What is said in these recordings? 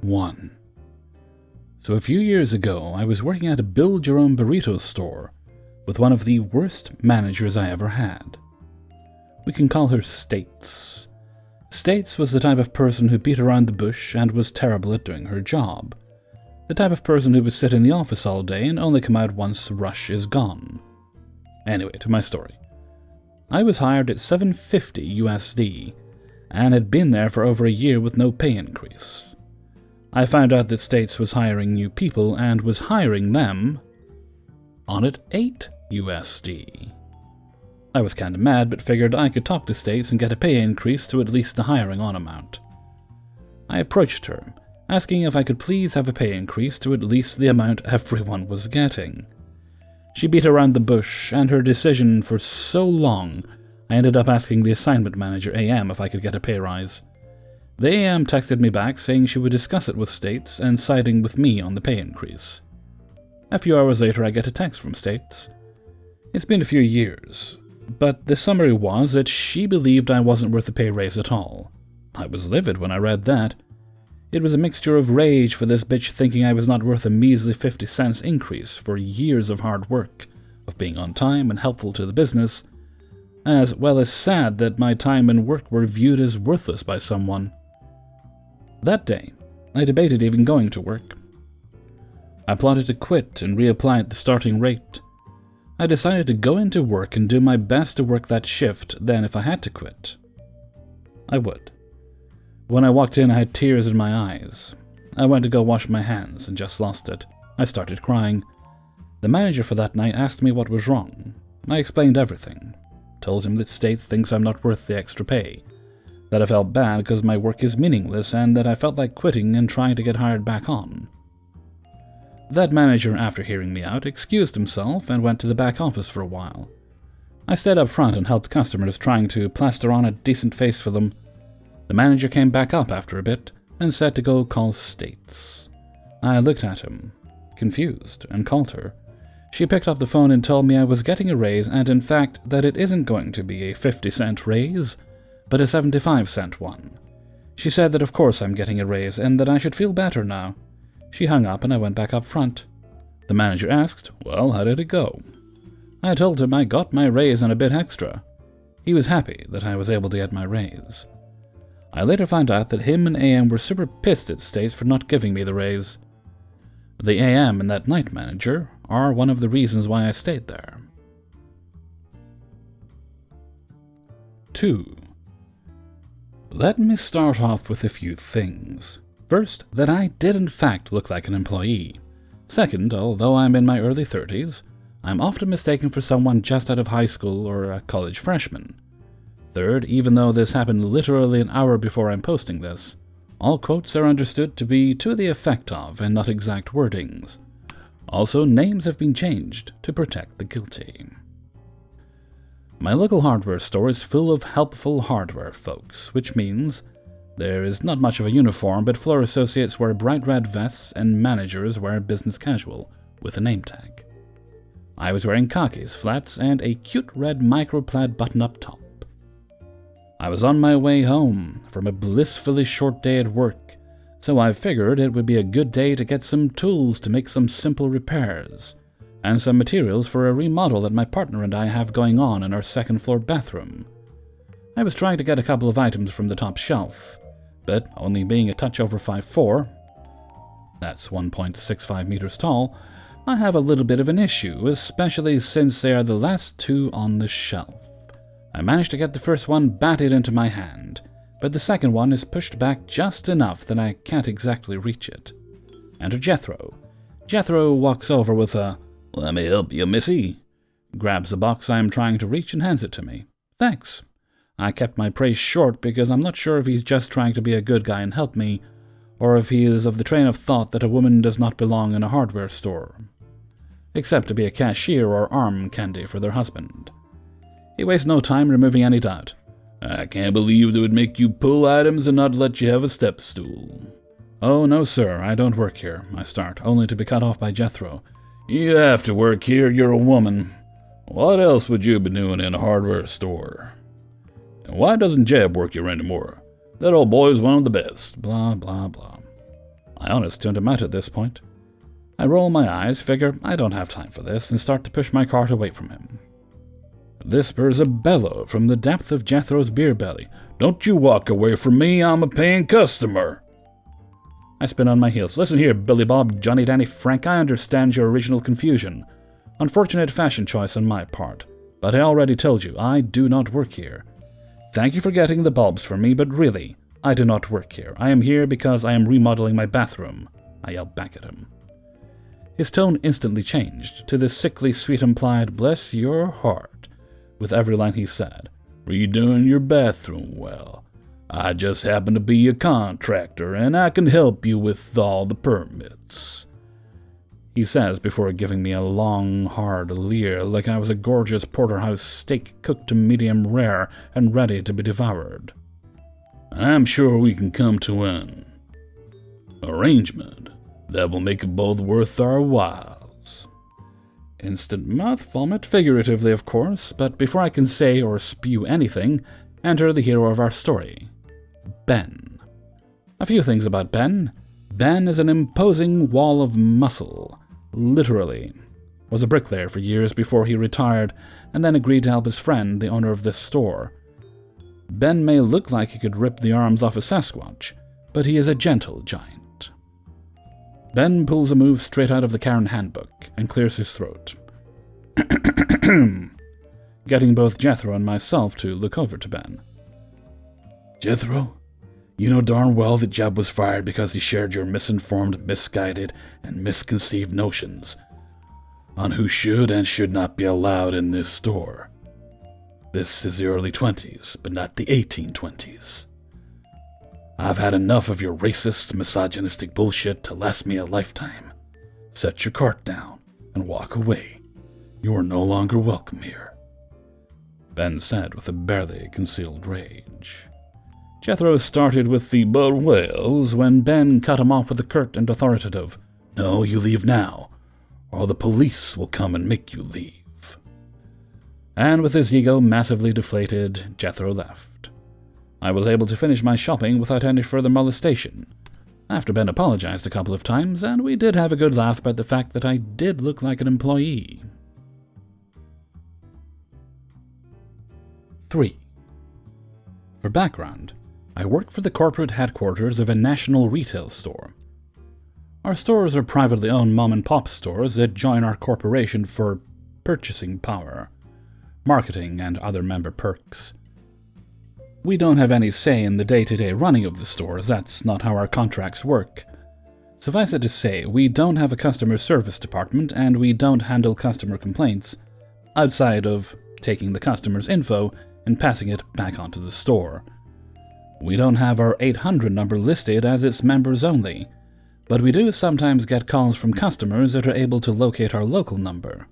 1. So a few years ago, I was working at a build-your-own-burrito store with one of the worst managers I ever had. We can call her States. States was the type of person who beat around the bush and was terrible at doing her job. The type of person who would sit in the office all day and only come out once rush is gone. Anyway, to my story. I was hired at $750 USD and had been there for over a year with no pay increase. I found out that States was hiring new people and was hiring them on at $8 USD. I was kinda mad, but figured I could talk to States and get a pay increase to at least the hiring on amount. I approached her, asking if I could please have a pay increase to at least the amount everyone was getting. She beat around the bush, and her decision for so long, I ended up asking the assignment manager, AM, if I could get a pay rise. The AM texted me back saying she would discuss it with States and siding with me on the pay increase. A few hours later, I get a text from States. It's been a few years, but the summary was that she believed I wasn't worth a pay raise at all. I was livid when I read that. It was a mixture of rage for this bitch thinking I was not worth a measly 50 cents increase for years of hard work, of being on time and helpful to the business, as well as sad that my time and work were viewed as worthless by someone. That day, I debated even going to work. I plotted to quit and reapply at the starting rate. I decided to go into work and do my best to work that shift, then if I had to quit, I would. When I walked in, I had tears in my eyes. I went to go wash my hands and just lost it. I started crying. The manager for that night asked me what was wrong. I explained everything. Told him that States thinks I'm not worth the extra pay, that I felt bad because my work is meaningless, and that I felt like quitting and trying to get hired back on. That manager, after hearing me out, excused himself and went to the back office for a while. I stayed up front and helped customers, trying to plaster on a decent face for them. The manager came back up after a bit and said to go call States. I looked at him, confused, and called her. She picked up the phone and told me I was getting a raise, and in fact that it isn't going to be a 50-cent raise, but a 75-cent one. She said that of course I'm getting a raise and that I should feel better now. She hung up and I went back up front. The manager asked, "Well, how did it go?" I told him I got my raise and a bit extra. He was happy that I was able to get my raise. I later found out that him and AM were super pissed at States for not giving me the raise. The AM and that night manager are one of the reasons why I stayed there. 2. Let me start off with a few things. First, that I did in fact look like an employee. Second, although I'm in my early 30s, I'm often mistaken for someone just out of high school or a college freshman. Third, even though this happened literally an hour before I'm posting this, all quotes are understood to be to the effect of and not exact wordings. Also, names have been changed to protect the guilty. My local hardware store is full of helpful hardware folks, which means there is not much of a uniform, but floor associates wear bright red vests and managers wear business casual with a name tag. I was wearing khakis, flats, and a cute red microplaid button-up top. I was on my way home from a blissfully short day at work, so I figured it would be a good day to get some tools to make some simple repairs, and some materials for a remodel that my partner and I have going on in our second-floor bathroom. I was trying to get a couple of items from the top shelf, but only being a touch over 5'4", that's 1.65 meters tall, I have a little bit of an issue, especially since they are the last two on the shelf. I managed to get the first one batted into my hand, but the second one is pushed back just enough that I can't exactly reach it. Enter Jethro. Jethro walks over with a, "Let me help you, missy," grabs the box I am trying to reach and hands it to me. Thanks. I kept my praise short because I'm not sure if he's just trying to be a good guy and help me, or if he is of the train of thought that a woman does not belong in a hardware store, except to be a cashier or arm candy for their husband. He wastes no time removing any doubt. "I can't believe they would make you pull items and not let you have a step stool." "Oh, no, sir, I don't work here," I start, only to be cut off by Jethro. "You have to work here, you're a woman. What else would you be doing in a hardware store? And why doesn't Jeb work here anymore? That old boy's one of the best." Blah, blah, blah. My honest tuned him out at this point. I roll my eyes, figure I don't have time for this, and start to push my cart away from him. This spurs a bellow from the depth of Jethro's beer belly. "Don't you walk away from me, I'm a paying customer." I spin on my heels. "Listen here, Billy Bob, Johnny Danny Frank, I understand your original confusion. Unfortunate fashion choice on my part, but I already told you, I do not work here. Thank you for getting the bulbs for me, but really, I do not work here. I am here because I am remodeling my bathroom," I yelled back at him. His tone instantly changed to the sickly sweet implied, "Bless your heart," with every line he said. "Redoing your bathroom, well, I just happen to be a contractor, and I can help you with all the permits," he says before giving me a long, hard leer like I was a gorgeous porterhouse steak cooked to medium rare and ready to be devoured. "I'm sure we can come to an arrangement that will make it both worth our whiles." Instant mouth vomit, figuratively of course, but before I can say or spew anything, enter the hero of our story, Ben. A few things about Ben. Ben is an imposing wall of muscle, literally. Was a bricklayer for years before he retired, and then agreed to help his friend, the owner of this store. Ben may look like he could rip the arms off a Sasquatch, but he is a gentle giant. Ben pulls a move straight out of the Karen handbook and clears his throat, getting both Jethro and myself to look over to Ben. "Jethro, you know darn well that Jeb was fired because he shared your misinformed, misguided, and misconceived notions on who should and should not be allowed in this store. This is the early 20s, but not the 1820s. I've had enough of your racist, misogynistic bullshit to last me a lifetime. Set your cart down and walk away. You are no longer welcome here," Ben said with a barely concealed rage. Jethro started with the "but wells" when Ben cut him off with a curt and authoritative, "No, you leave now, or the police will come and make you leave." And with his ego massively deflated, Jethro left. I was able to finish my shopping without any further molestation, after Ben apologized a couple of times, and we did have a good laugh about the fact that I did look like an employee. 3. For background, I work for the corporate headquarters of a national retail store. Our stores are privately owned mom-and-pop stores that join our corporation for purchasing power, marketing, and other member perks. We don't have any say in the day-to-day running of the stores. That's not how our contracts work. Suffice it to say, we don't have a customer service department, and we don't handle customer complaints, outside of taking the customer's info and passing it back onto the store. We don't have our 800 number listed as it's members only, but we do sometimes get calls from customers that are able to locate our local number.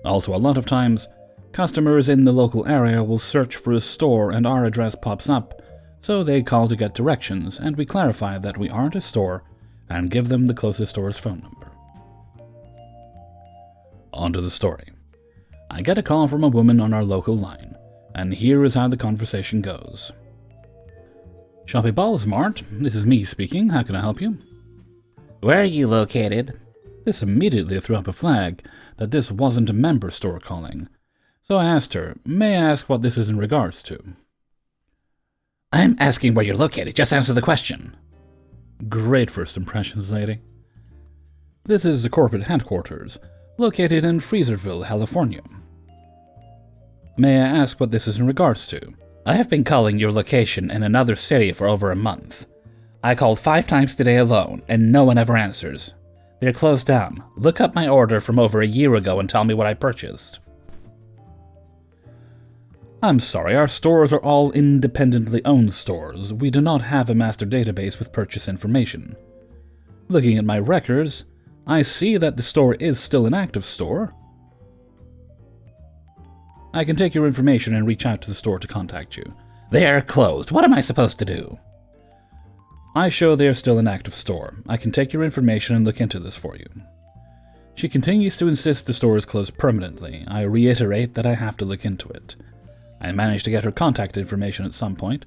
Also, a lot of times, customers in the local area will search for a store and our address pops up, so they call to get directions, and we clarify that we aren't a store and give them the closest store's phone number. On to the story. I get a call from a woman on our local line, and here is how the conversation goes. "Shopping Balls Mart, this is me speaking. How can I help you?" "Where are you located?" This immediately threw up a flag that this wasn't a member store calling. So I asked her, "May I ask what this is in regards to?" "I'm asking where you're located. Just answer the question." Great first impressions, lady. "This is the corporate headquarters, located in Freezerville, California." "May I ask what this is in regards to?" "I have been calling your location in another city for over a month. I called 5 times today alone, and no one ever answers. They're closed down. Look up my order from over a year ago and tell me what I purchased." "I'm sorry, our stores are all independently owned stores. We do not have a master database with purchase information. Looking at my records, I see that the store is still an active store. I can take your information and reach out to the store to contact you." "They are closed. What am I supposed to do?" "I show they are still an active store. I can take your information and look into this for you." She continues to insist the store is closed permanently. I reiterate that I have to look into it. I managed to get her contact information at some point,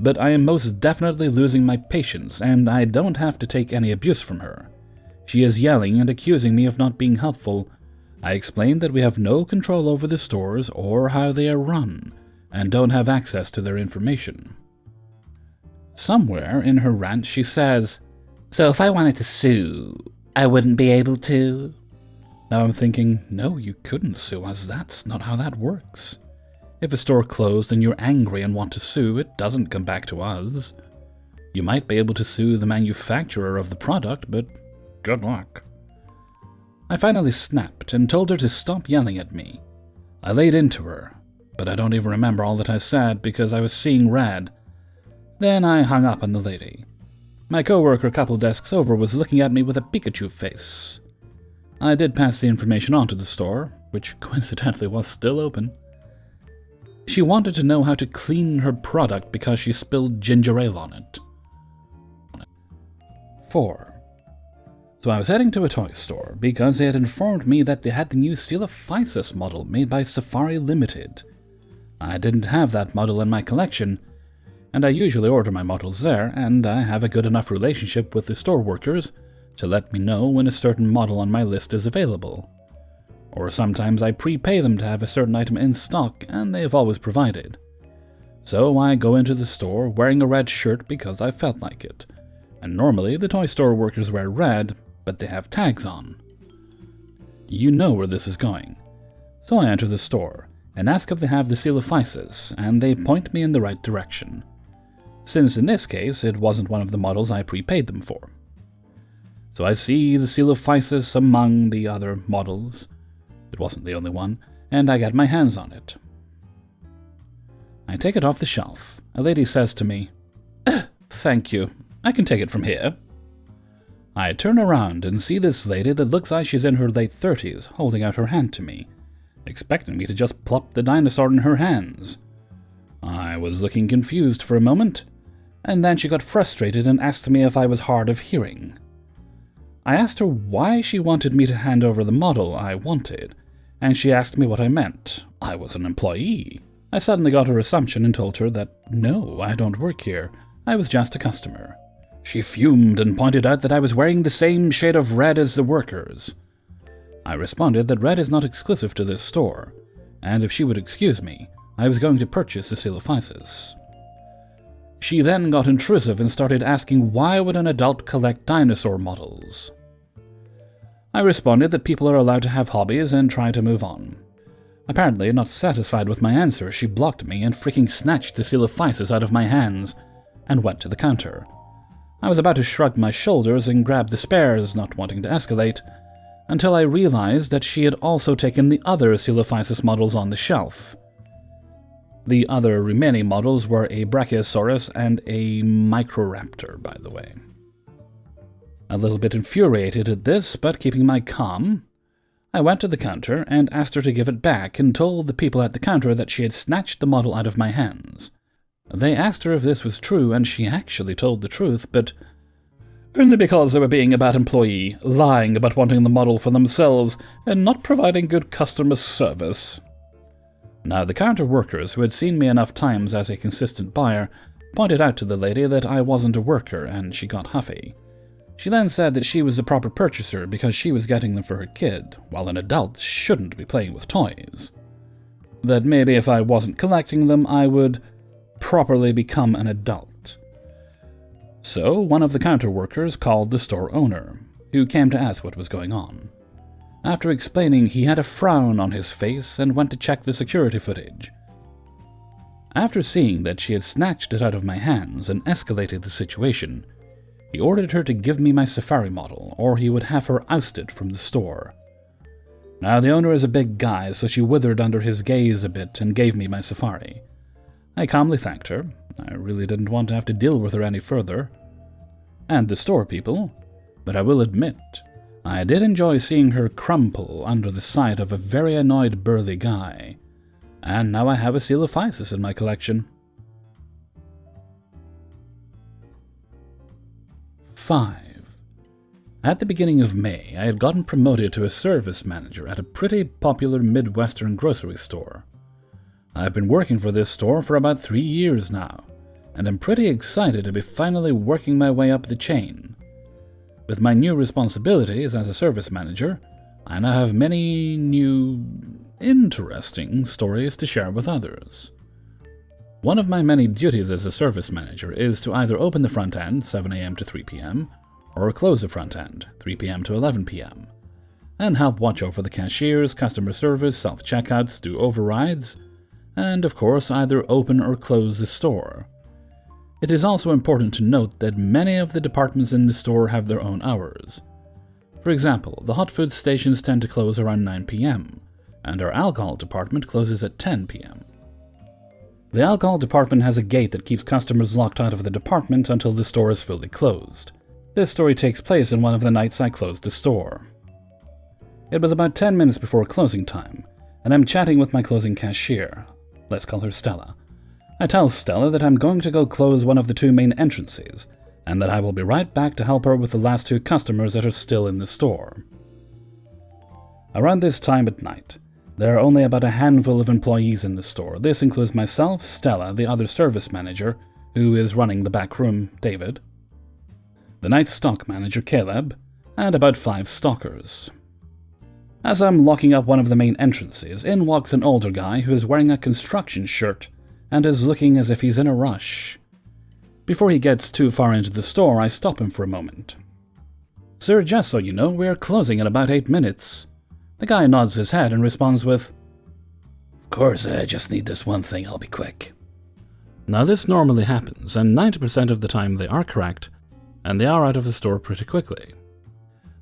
but I am most definitely losing my patience, and I don't have to take any abuse from her. She is yelling and accusing me of not being helpful. I explained that we have no control over the stores or how they are run, and don't have access to their information. Somewhere in her rant she says, "So if I wanted to sue, I wouldn't be able to?" Now I'm thinking, no, you couldn't sue us. That's not how that works. If a store closed and you're angry and want to sue, it doesn't come back to us. You might be able to sue the manufacturer of the product, but good luck. I finally snapped and told her to stop yelling at me. I laid into her, but I don't even remember all that I said because I was seeing red. Then I hung up on the lady. My coworker a couple desks over was looking at me with a Pikachu face. I did pass the information on to the store, which coincidentally was still open. She wanted to know how to clean her product because she spilled ginger ale on it. 4. So I was heading to a toy store because they had informed me that they had the new Seal of Physis model made by Safari Limited. I didn't have that model in my collection, and I usually order my models there, and I have a good enough relationship with the store workers to let me know when a certain model on my list is available. Or sometimes I prepay them to have a certain item in stock, and they have always provided. So I go into the store wearing a red shirt because I felt like it, and normally the toy store workers wear red, but they have tags on. You know where this is going. So I enter the store and ask if they have the Seal of Physis, and they point me in the right direction, since in this case it wasn't one of the models I prepaid them for. So I see the Seal of Physis among the other models. It wasn't the only one, and I get my hands on it. I take it off the shelf. A lady says to me, "Thank you, I can take it from here." I turn around and see this lady that looks like she's in her late 30s holding out her hand to me, expecting me to just plop the dinosaur in her hands. I was looking confused for a moment, and then she got frustrated and asked me if I was hard of hearing. I asked her why she wanted me to hand over the model I wanted, and she asked me what I meant. I was an employee. I suddenly got her assumption and told her that, no, I don't work here. I was just a customer. She fumed and pointed out that I was wearing the same shade of red as the workers. I responded that red is not exclusive to this store, and if she would excuse me, I was going to purchase the Seal of Physis. She then got intrusive and started asking why would an adult collect dinosaur models. I responded that people are allowed to have hobbies and try to move on. Apparently not satisfied with my answer, she blocked me and freaking snatched the Seal of Physis out of my hands and went to the counter. I was about to shrug my shoulders and grab the spares, not wanting to escalate, until I realized that she had also taken the other Seal of Physis models on the shelf. The other remaining models were a Brachiosaurus and a Microraptor, by the way. A little bit infuriated at this, but keeping my calm, I went to the counter and asked her to give it back and told the people at the counter that she had snatched the model out of my hands. They asked her if this was true, and she actually told the truth, but only because they were being a bad employee, lying about wanting the model for themselves, and not providing good customer service. Now, the counter workers, who had seen me enough times as a consistent buyer, pointed out to the lady that I wasn't a worker, and she got huffy. She then said that she was the proper purchaser because she was getting them for her kid, while an adult shouldn't be playing with toys. That maybe if I wasn't collecting them, I would properly become an adult. So one of the counter workers called the store owner, who came to ask what was going on. After explaining, he had a frown on his face and went to check the security footage. After seeing that she had snatched it out of my hands and escalated the situation, he ordered her to give me my Safari model, or he would have her ousted from the store. Now, the owner is a big guy, so she withered under his gaze a bit and gave me my Safari. I calmly thanked her. I really didn't want to have to deal with her any further. And the store people, but I will admit, I did enjoy seeing her crumple under the sight of a very annoyed burly guy. And now I have a Seal of Physis in my collection. 5. At the beginning of May, I had gotten promoted to a service manager at a pretty popular Midwestern grocery store. I've been working for this store for about 3 years now, and I'm pretty excited to be finally working my way up the chain. With my new responsibilities as a service manager, I now have many new, interesting stories to share with others. One of my many duties as a service manager is to either open the front end 7 a.m. to 3 p.m. or close the front end 3 p.m. to 11 p.m. and help watch over the cashiers, customer service, self-checkouts, do overrides, and of course either open or close the store. It is also important to note that many of the departments in the store have their own hours. For example, the hot food stations tend to close around 9 p.m., and our alcohol department closes at 10 p.m. The alcohol department has a gate that keeps customers locked out of the department until the store is fully closed. This story takes place in one of the nights I closed the store. It was about 10 minutes before closing time, and I'm chatting with my closing cashier. Let's call her Stella. I tell Stella that I'm going to go close one of the two main entrances, and that I will be right back to help her with the last two customers that are still in the store. Around this time at night, there are only about a handful of employees in the store. This includes myself, Stella, the other service manager, who is running the back room, David, the night stock manager, Caleb, and about 5 stalkers. As I'm locking up one of the main entrances, in walks an older guy who is wearing a construction shirt and is looking as if he's in a rush. Before he gets too far into the store, I stop him for a moment. "Sir, just so you know, we're closing in about 8 minutes. The guy nods his head and responds with, "Of course, I just need this one thing, I'll be quick." Now this normally happens, and 90% of the time they are correct, and they are out of the store pretty quickly.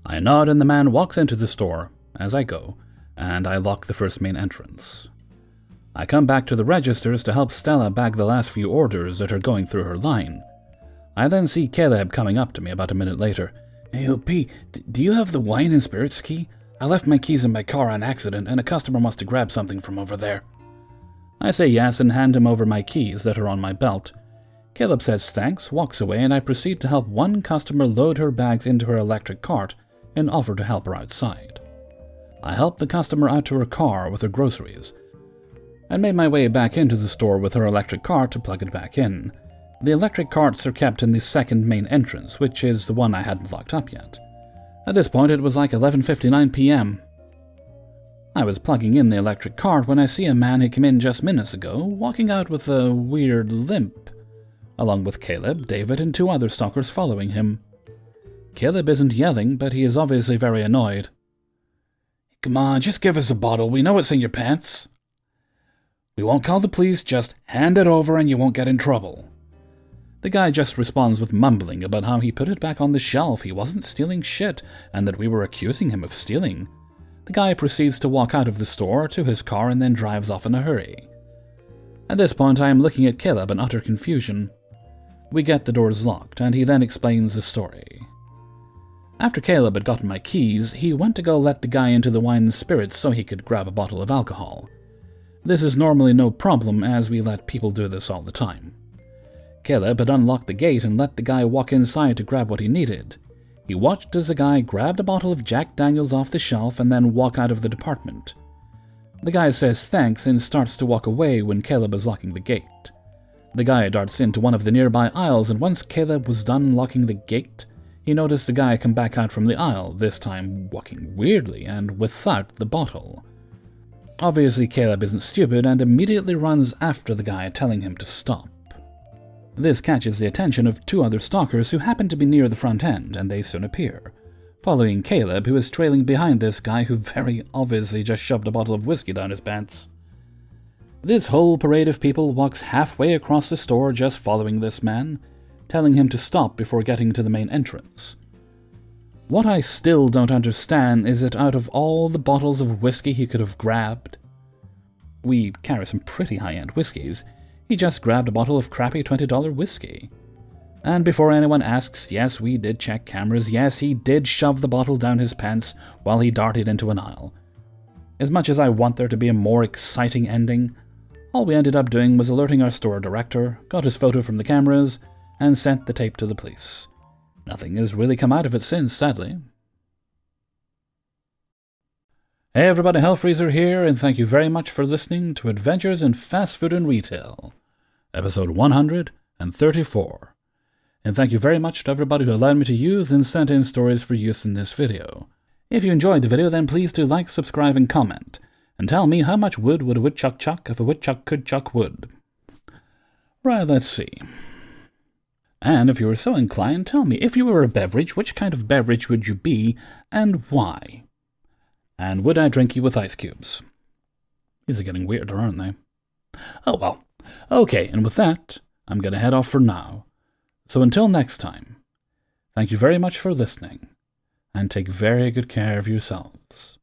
I nod and the man walks into the store as I go, and I lock the first main entrance. I come back to the registers to help Stella bag the last few orders that are going through her line. I then see Caleb coming up to me about a minute later. "Hey, LP, do you have the wine and spirits key? I left my keys in my car on accident, and a customer wants to grab something from over there." I say yes and hand him over my keys that are on my belt. Caleb says thanks, walks away, and I proceed to help one customer load her bags into her electric cart and offer to help her outside. I help the customer out to her car with her groceries, and made my way back into the store with her electric cart to plug it back in. The electric carts are kept in the second main entrance, which is the one I hadn't locked up yet. At this point it was like 11:59 p.m. I was plugging in the electric cart when I see a man who came in just minutes ago walking out with a weird limp, along with Caleb, David, and 2 other stalkers following him. Caleb isn't yelling, but he is obviously very annoyed. "Come on, just give us a bottle, we know it's in your pants." "We won't call the police, just hand it over and you won't get in trouble." The guy just responds with mumbling about how he put it back on the shelf, he wasn't stealing shit, and that we were accusing him of stealing. The guy proceeds to walk out of the store to his car and then drives off in a hurry. At this point I am looking at Caleb in utter confusion. We get the doors locked, and he then explains the story. After Caleb had gotten my keys, he went to go let the guy into the wine and spirits so he could grab a bottle of alcohol. This is normally no problem, as we let people do this all the time. Caleb had unlocked the gate and let the guy walk inside to grab what he needed. He watched as the guy grabbed a bottle of Jack Daniels off the shelf and then walk out of the department. The guy says thanks and starts to walk away when Caleb is locking the gate. The guy darts into one of the nearby aisles, and once Caleb was done locking the gate, he noticed the guy come back out from the aisle, this time walking weirdly and without the bottle. Obviously Caleb isn't stupid and immediately runs after the guy, telling him to stop. This catches the attention of 2 other stalkers who happen to be near the front end, and they soon appear, following Caleb, who is trailing behind this guy who very obviously just shoved a bottle of whiskey down his pants. This whole parade of people walks halfway across the store just following this man, telling him to stop before getting to the main entrance. What I still don't understand is that out of all the bottles of whiskey he could have grabbed, we carry some pretty high-end whiskeys, he just grabbed a bottle of crappy $20 whiskey. And before anyone asks, yes, we did check cameras, yes, he did shove the bottle down his pants while he darted into an aisle. As much as I want there to be a more exciting ending, all we ended up doing was alerting our store director, got his photo from the cameras, and sent the tape to the police. Nothing has really come out of it since, sadly. Hey everybody, Hellfreezer here, and thank you very much for listening to Adventures in Fast Food and Retail, episode 100 and 34. And thank you very much to everybody who allowed me to use and sent in stories for use in this video. If you enjoyed the video, then please do like, subscribe, and comment. And tell me, how much wood would a woodchuck chuck if a woodchuck could chuck wood? Right, let's see. And if you were so inclined, tell me, if you were a beverage, which kind of beverage would you be, and why? And would I drink you with ice cubes? These are getting weirder, aren't they? Oh well. Okay, and with that, I'm going to head off for now. So until next time, thank you very much for listening, and take very good care of yourselves.